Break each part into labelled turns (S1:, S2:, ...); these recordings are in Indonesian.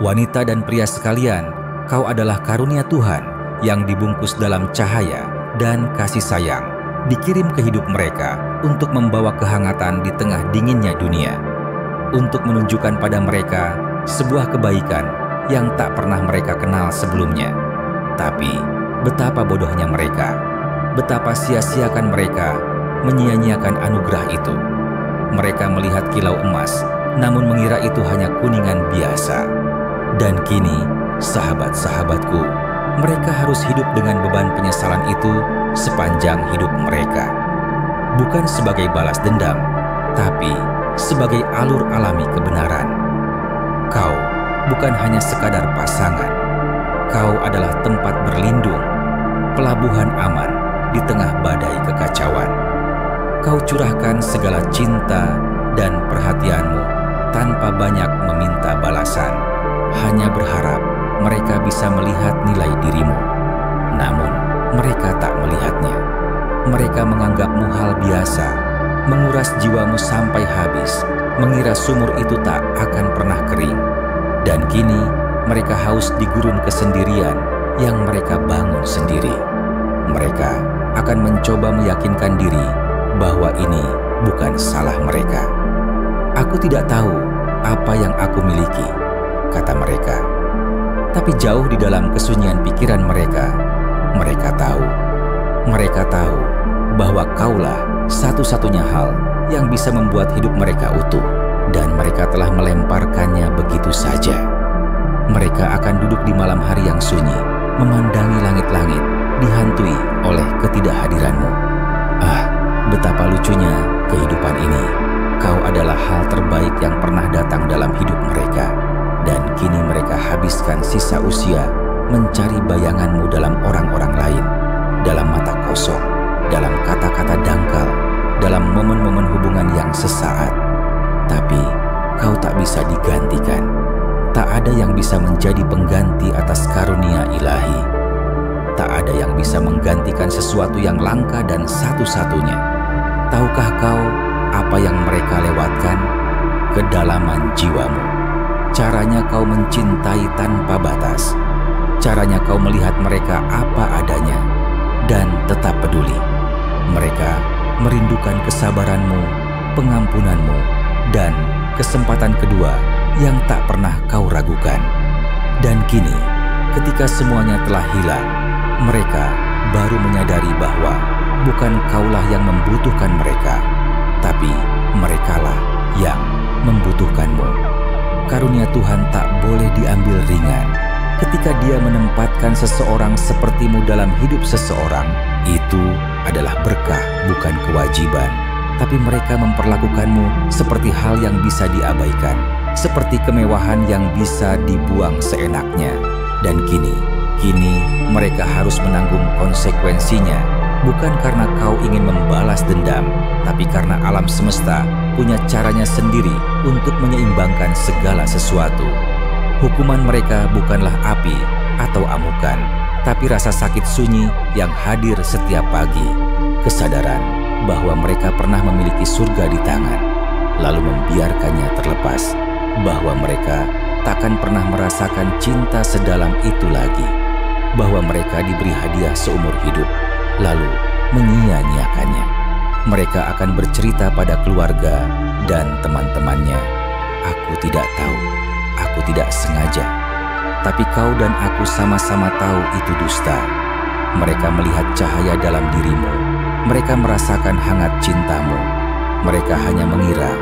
S1: Wanita dan pria sekalian, kau adalah karunia Tuhan yang dibungkus dalam cahaya dan kasih sayang, dikirim ke hidup mereka untuk membawa kehangatan di tengah dinginnya dunia, untuk menunjukkan pada mereka sebuah kebaikan yang tak pernah mereka kenal sebelumnya. Tapi betapa bodohnya mereka, betapa sia-siakan mereka menyia-nyiakan anugerah itu. Mereka melihat kilau emas, namun mengira itu hanya kuningan biasa. Dan kini, sahabat-sahabatku, mereka harus hidup dengan beban penyesalan itu sepanjang hidup mereka. Bukan sebagai balas dendam, tapi sebagai alur alami kebenaran. Kau bukan hanya sekadar pasangan. Kau adalah tempat berlindung, pelabuhan aman di tengah badai kekacauan. Kau curahkan segala cinta dan perhatianmu tanpa banyak meminta balasan, hanya berharap mereka bisa melihat nilai dirimu. Namun, mereka tak melihatnya. Mereka menganggapmu hal biasa, menguras jiwamu sampai habis, mengira sumur itu tak akan pernah kering. Dan kini, mereka haus di gurun kesendirian yang mereka bangun sendiri. Mereka akan mencoba meyakinkan diri bahwa ini bukan salah mereka. Aku tidak tahu apa yang aku miliki, kata mereka. Tapi jauh di dalam kesunyian pikiran mereka, mereka tahu bahwa kaulah satu-satunya hal yang bisa membuat hidup mereka utuh, dan mereka telah melemparkannya begitu saja. Mereka akan duduk di malam hari yang sunyi, memandangi langit-langit, dihantui oleh ketidakhadiranmu. Ah, betapa lucunya kehidupan ini. Kau adalah hal terbaik yang pernah datang dalam hidup mereka. Dan kini mereka habiskan sisa usia mencari bayanganmu dalam orang-orang lain, dalam mata kosong, dalam kata-kata dangkal, dalam momen-momen hubungan yang sesaat. Tapi kau tak bisa digantikan. Tak ada yang bisa menjadi pengganti atas karunia ilahi. Tak ada yang bisa menggantikan sesuatu yang langka dan satu-satunya. Tahukah kau apa yang mereka lewatkan? Kedalaman jiwamu. Caranya kau mencintai tanpa batas. Caranya kau melihat mereka apa adanya dan tetap peduli. Mereka merindukan kesabaranmu, pengampunanmu, dan kesempatan kedua yang tak pernah kau ragukan. Dan kini, ketika semuanya telah hilang, mereka baru menyadari bahwa bukan kaulah yang membutuhkan mereka, tapi merekalah yang membutuhkanmu. Karunia Tuhan tak boleh diambil ringan. Ketika Dia menempatkan seseorang sepertimu dalam hidup seseorang, itu adalah berkah, bukan kewajiban. Tapi mereka memperlakukanmu seperti hal yang bisa diabaikan, seperti kemewahan yang bisa dibuang seenaknya. Dan kini mereka harus menanggung konsekuensinya, bukan karena kau ingin membalas dendam, tapi karena alam semesta punya caranya sendiri untuk menyeimbangkan segala sesuatu. Hukuman mereka bukanlah api atau amukan, tapi rasa sakit sunyi yang hadir setiap pagi. Kesadaran bahwa mereka pernah memiliki surga di tangan, lalu membiarkannya terlepas, bahwa mereka takkan pernah merasakan cinta sedalam itu lagi, bahwa mereka diberi hadiah seumur hidup, lalu menyia-nyiakannya. Mereka akan bercerita pada keluarga dan teman-temannya, "Aku tidak tahu, aku tidak sengaja." Tapi kau dan aku sama-sama tahu itu dusta. Mereka melihat cahaya dalam dirimu. Mereka merasakan hangat cintamu. Mereka hanya mengira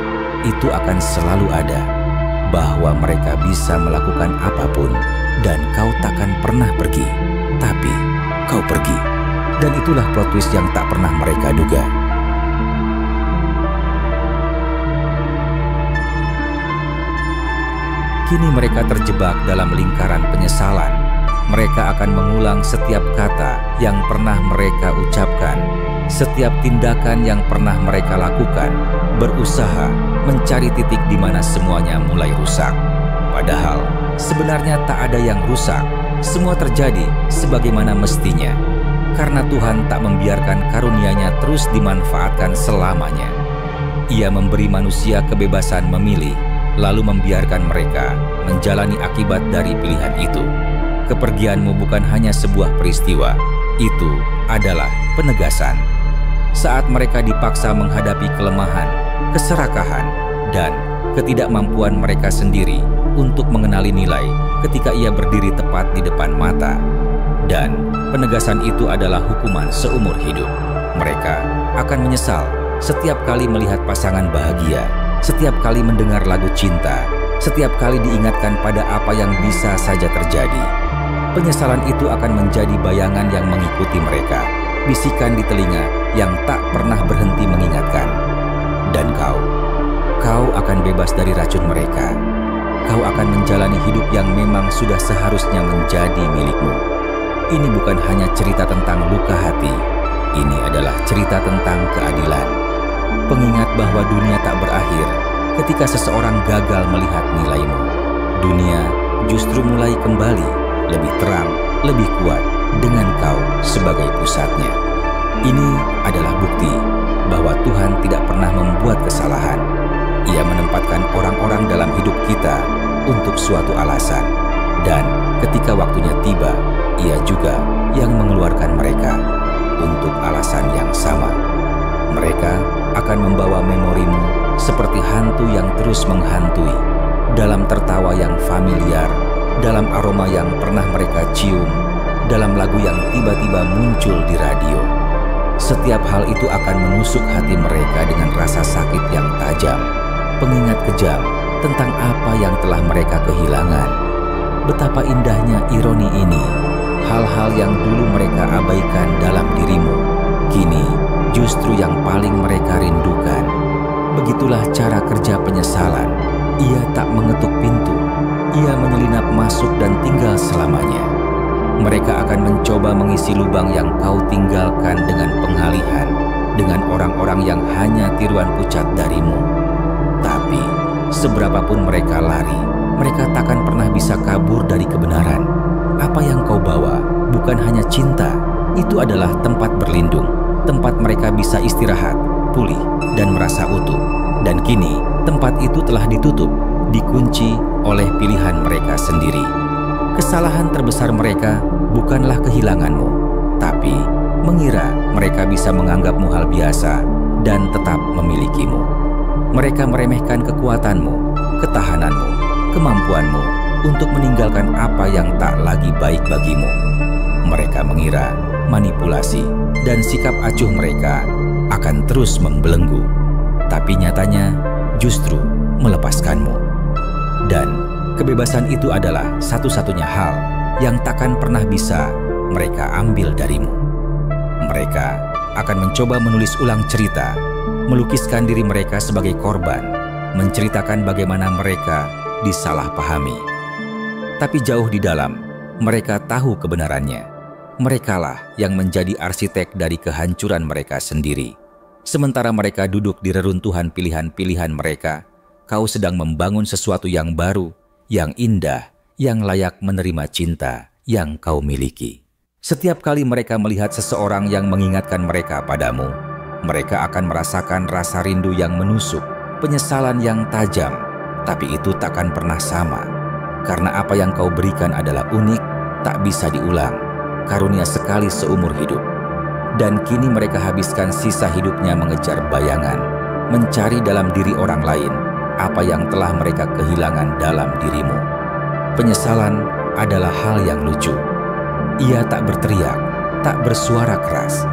S1: itu akan selalu ada, bahwa mereka bisa melakukan apapun, dan kau takkan pernah pergi. Tapi kau pergi. Dan itulah plot twist yang tak pernah mereka duga. Kini mereka terjebak dalam lingkaran penyesalan. Mereka akan mengulang setiap kata yang pernah mereka ucapkan, setiap tindakan yang pernah mereka lakukan, berusaha mencari titik di mana semuanya mulai rusak. Padahal sebenarnya tak ada yang rusak. Semua terjadi sebagaimana mestinya, karena Tuhan tak membiarkan karunia-Nya terus dimanfaatkan selamanya. Ia memberi manusia kebebasan memilih, lalu membiarkan mereka menjalani akibat dari pilihan itu. Kepergianmu bukan hanya sebuah peristiwa, itu adalah penegasan. Saat mereka dipaksa menghadapi kelemahan, keserakahan, dan ketidakmampuan mereka sendiri untuk mengenali nilai ketika ia berdiri tepat di depan mata. Dan penegasan itu adalah hukuman seumur hidup. Mereka akan menyesal setiap kali melihat pasangan bahagia, setiap kali mendengar lagu cinta, setiap kali diingatkan pada apa yang bisa saja terjadi. Penyesalan itu akan menjadi bayangan yang mengikuti mereka, bisikan di telinga yang tak pernah berhenti mengingatkan. Dan kau akan bebas dari racun mereka. Kau akan menjalani hidup yang memang sudah seharusnya menjadi milikmu. Ini bukan hanya cerita tentang luka hati, ini adalah cerita tentang keadilan. Pengingat bahwa dunia tak berakhir ketika seseorang gagal melihat nilaimu. Dunia justru mulai kembali, lebih terang, lebih kuat, dengan kau sebagai pusatnya. Ini adalah bukti bahwa Tuhan tidak pernah membuat kesalahan. Ia menempatkan orang-orang dalam hidup kita untuk suatu alasan. Dan ketika waktunya tiba, Ia juga yang mengeluarkan mereka untuk alasan yang sama. Mereka akan membawa memorimu seperti hantu yang terus menghantui, dalam tertawa yang familiar, dalam aroma yang pernah mereka cium, dalam lagu yang tiba-tiba muncul di radio. Setiap hal itu akan menusuk hati mereka dengan rasa sakit yang tajam, pengingat kejam tentang apa yang telah mereka kehilangan. Betapa indahnya ironi ini. Hal-hal yang dulu mereka abaikan dalam dirimu, kini justru yang paling mereka rindukan. Begitulah cara kerja penyesalan. Ia tak mengetuk pintu. Ia menyelinap masuk dan tinggal selamanya. Mereka akan mencoba mengisi lubang yang kau tinggalkan dengan pengalihan, dengan orang-orang yang hanya tiruan pucat darimu. Tapi, seberapapun mereka lari, mereka takkan pernah bisa kabur dari kebenaran. Apa yang kau bawa bukan hanya cinta, itu adalah tempat berlindung, tempat mereka bisa istirahat, pulih, dan merasa utuh. Dan kini, tempat itu telah ditutup, dikunci oleh pilihan mereka sendiri. Kesalahan terbesar mereka bukanlah kehilanganmu, tapi mengira mereka bisa menganggapmu hal biasa dan tetap memilikimu. Mereka meremehkan kekuatanmu, ketahananmu, kemampuanmu untuk meninggalkan apa yang tak lagi baik bagimu. Mereka mengira manipulasi dan sikap acuh mereka akan terus membelenggu, tapi nyatanya justru melepaskanmu. Dan kebebasan itu adalah satu-satunya hal yang takkan pernah bisa mereka ambil darimu. Mereka akan mencoba menulis ulang cerita, melukiskan diri mereka sebagai korban, menceritakan bagaimana mereka disalahpahami. Tapi jauh di dalam, mereka tahu kebenarannya. Merekalah yang menjadi arsitek dari kehancuran mereka sendiri. Sementara mereka duduk di reruntuhan pilihan-pilihan mereka, kau sedang membangun sesuatu yang baru, yang indah, yang layak menerima cinta yang kau miliki. Setiap kali mereka melihat seseorang yang mengingatkan mereka padamu, mereka akan merasakan rasa rindu yang menusuk, penyesalan yang tajam, tapi itu takkan pernah sama. Karena apa yang kau berikan adalah unik, tak bisa diulang, karunia sekali seumur hidup. Dan kini mereka habiskan sisa hidupnya mengejar bayangan, mencari dalam diri orang lain apa yang telah mereka kehilangan dalam dirimu. Penyesalan adalah hal yang lucu. Ia tak berteriak, tak bersuara keras.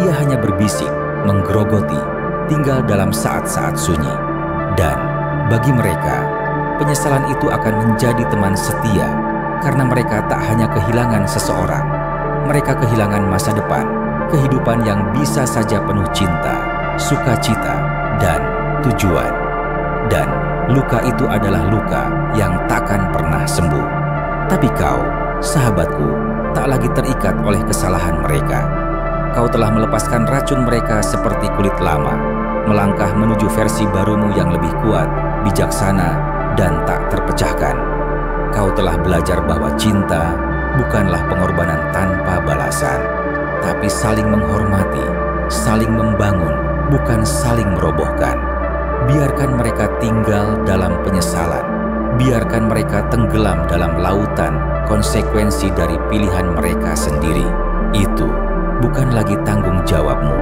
S1: Ia hanya berbisik, menggerogoti, tinggal dalam saat-saat sunyi. Dan bagi mereka, penyesalan itu akan menjadi teman setia, karena mereka tak hanya kehilangan seseorang, mereka kehilangan masa depan, kehidupan yang bisa saja penuh cinta, sukacita, dan tujuan. Dan luka itu adalah luka yang takkan pernah sembuh. Tapi kau, sahabatku, tak lagi terikat oleh kesalahan mereka. Kau telah melepaskan racun mereka seperti kulit lama, melangkah menuju versi barumu yang lebih kuat, bijaksana, dan tak terpecahkan. Kau telah belajar bahwa cinta bukanlah pengorbanan tanpa balasan, tapi saling menghormati, saling membangun, bukan saling merobohkan. Biarkan mereka tinggal dalam penyesalan. Biarkan mereka tenggelam dalam lautan konsekuensi dari pilihan mereka sendiri. Itu bukan lagi tanggung jawabmu.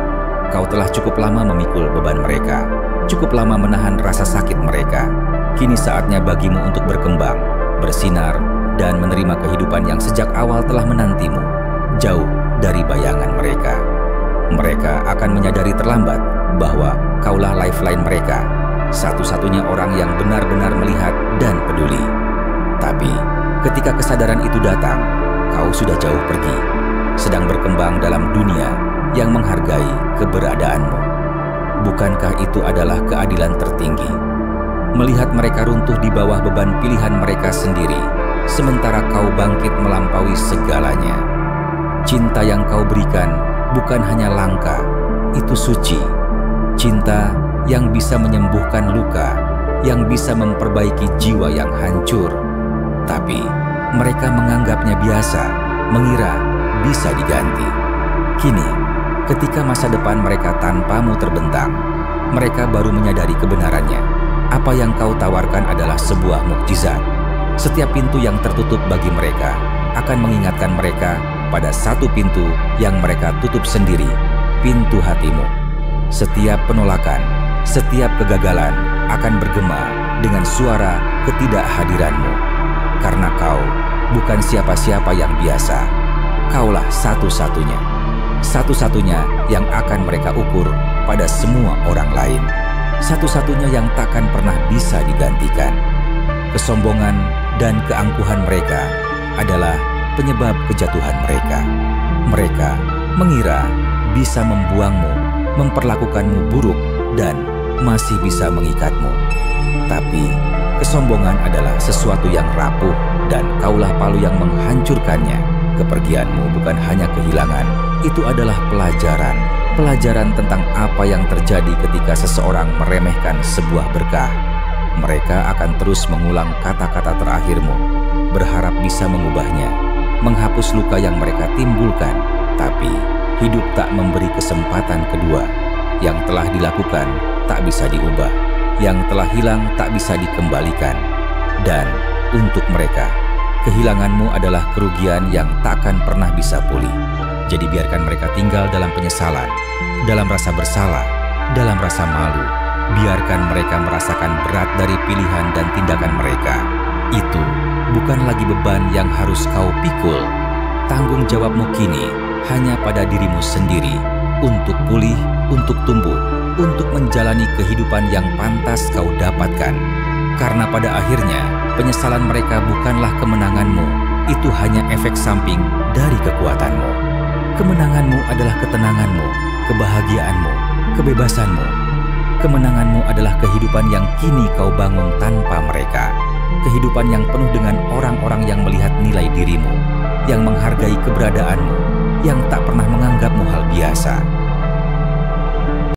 S1: Kau telah cukup lama memikul beban mereka, cukup lama menahan rasa sakit mereka. Kini saatnya bagimu untuk berkembang, bersinar, dan menerima kehidupan yang sejak awal telah menantimu, jauh dari bayangan mereka. Mereka akan menyadari terlambat bahwa kaulah lifeline mereka, satu-satunya orang yang benar-benar melihat dan peduli. Tapi ketika kesadaran itu datang, kau sudah jauh pergi, sedang berkembang dalam dunia yang menghargai keberadaanmu. Bukankah itu adalah keadilan tertinggi? Melihat mereka runtuh di bawah beban pilihan mereka sendiri, sementara kau bangkit melampaui segalanya. Cinta yang kau berikan bukan hanya langka, itu suci. Cinta yang bisa menyembuhkan luka, yang bisa memperbaiki jiwa yang hancur. Tapi mereka menganggapnya biasa, mengira bisa diganti. Kini, ketika masa depan mereka tanpamu terbentang, mereka baru menyadari kebenarannya. Apa yang kau tawarkan adalah sebuah mukjizat. Setiap pintu yang tertutup bagi mereka akan mengingatkan mereka pada satu pintu yang mereka tutup sendiri, pintu hatimu. Setiap penolakan, setiap kegagalan akan bergema dengan suara ketidakhadiranmu. Karena kau bukan siapa-siapa yang biasa. Kaulah satu-satunya. Satu-satunya yang akan mereka ukur pada semua orang lain. Satu-satunya yang takkan pernah bisa digantikan. Kesombongan dan keangkuhan mereka adalah penyebab kejatuhan mereka. Mereka mengira bisa membuangmu, memperlakukanmu buruk, dan masih bisa mengikatmu. Tapi kesombongan adalah sesuatu yang rapuh, dan kaulah palu yang menghancurkannya. Kepergianmu bukan hanya kehilangan, itu adalah pelajaran. Pelajaran tentang apa yang terjadi ketika seseorang meremehkan sebuah berkah. Mereka akan terus mengulang kata-kata terakhirmu, berharap bisa mengubahnya, menghapus luka yang mereka timbulkan. Tapi hidup tak memberi kesempatan kedua. Yang telah dilakukan tak bisa diubah, yang telah hilang tak bisa dikembalikan. Dan untuk mereka, kehilanganmu adalah kerugian yang takkan pernah bisa pulih. Jadi biarkan mereka tinggal dalam penyesalan, dalam rasa bersalah, dalam rasa malu. Biarkan mereka merasakan berat dari pilihan dan tindakan mereka. Itu bukan lagi beban yang harus kau pikul. Tanggung jawabmu kini hanya pada dirimu sendiri, untuk pulih, untuk tumbuh, untuk menjalani kehidupan yang pantas kau dapatkan. Karena pada akhirnya, penyesalan mereka bukanlah kemenanganmu, itu hanya efek samping dari kekuatanmu. Kemenanganmu adalah ketenanganmu, kebahagiaanmu, kebebasanmu. Kemenanganmu adalah kehidupan yang kini kau bangun tanpa mereka. Kehidupan yang penuh dengan orang-orang yang melihat nilai dirimu, yang menghargai keberadaanmu, yang tak pernah menganggapmu hal biasa.